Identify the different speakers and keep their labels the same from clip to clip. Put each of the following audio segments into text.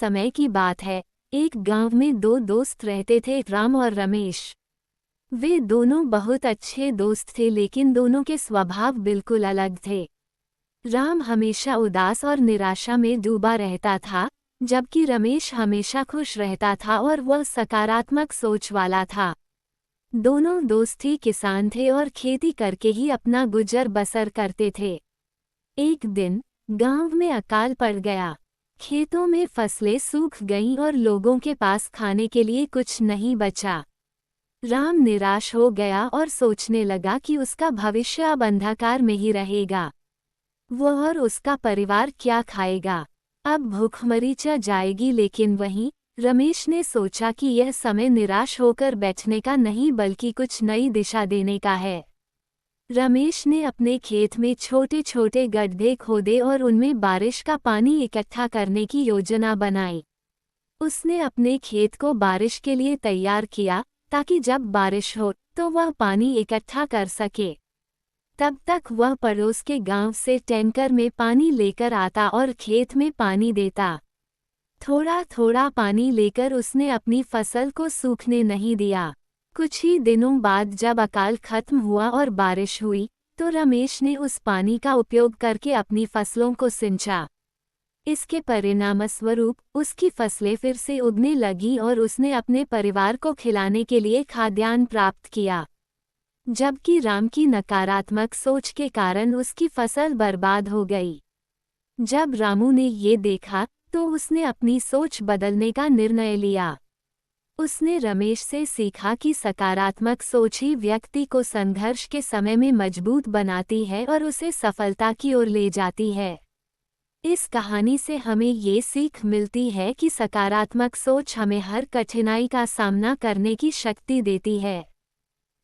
Speaker 1: समय की बात है। एक गांव में दो दोस्त रहते थे, राम और रमेश। वे दोनों बहुत अच्छे दोस्त थे, लेकिन दोनों के स्वभाव बिल्कुल अलग थे। राम हमेशा उदास और निराशा में डूबा रहता था, जबकि रमेश हमेशा खुश रहता था और वह सकारात्मक सोच वाला था। दोनों दोस्त ही किसान थे और खेती करके ही अपना गुजर बसर करते थे। एक दिन गांव में अकाल पड़ गया। खेतों में फसलें सूख गईं और लोगों के पास खाने के लिए कुछ नहीं बचा। राम निराश हो गया और सोचने लगा कि उसका भविष्य अब अंधकार में ही रहेगा। वह और उसका परिवार क्या खाएगा? अब भूखमरी जाएगी। लेकिन वहीं रमेश ने सोचा कि यह समय निराश होकर बैठने का नहीं, बल्कि कुछ नई दिशा देने का है। रमेश ने अपने खेत में छोटे छोटे गड्ढे खोदे और उनमें बारिश का पानी इकट्ठा करने की योजना बनाई। उसने अपने खेत को बारिश के लिए तैयार किया, ताकि जब बारिश हो तो वह पानी इकट्ठा कर सके। तब तक वह पड़ोस के गांव से टैंकर में पानी लेकर आता और खेत में पानी देता। थोड़ा थोड़ा पानी लेकर उसने अपनी फसल को सूखने नहीं दिया। कुछ ही दिनों बाद जब अकाल खत्म हुआ और बारिश हुई, तो रमेश ने उस पानी का उपयोग करके अपनी फसलों को सिंचा। इसके परिणामस्वरूप उसकी फसलें फिर से उगने लगीं और उसने अपने परिवार को खिलाने के लिए खाद्यान्न प्राप्त किया। जबकि राम की नकारात्मक सोच के कारण उसकी फसल बर्बाद हो गई। जब रामू ने ये देखा, तो उसने अपनी सोच बदलने का निर्णय लिया। उसने रमेश से सीखा कि सकारात्मक सोच ही व्यक्ति को संघर्ष के समय में मजबूत बनाती है और उसे सफलता की ओर ले जाती है। इस कहानी से हमें ये सीख मिलती है कि सकारात्मक सोच हमें हर कठिनाई का सामना करने की शक्ति देती है।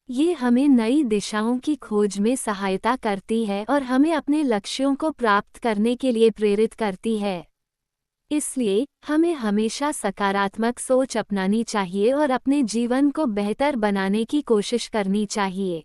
Speaker 1: ये हमें नई दिशाओं की खोज में सहायता करती है और हमें अपने लक्ष्यों को प्राप्त करने के लिए प्रेरित करती है। इसलिए हमें हमेशा सकारात्मक सोच अपनानी चाहिए और अपने जीवन को बेहतर बनाने की कोशिश करनी चाहिए।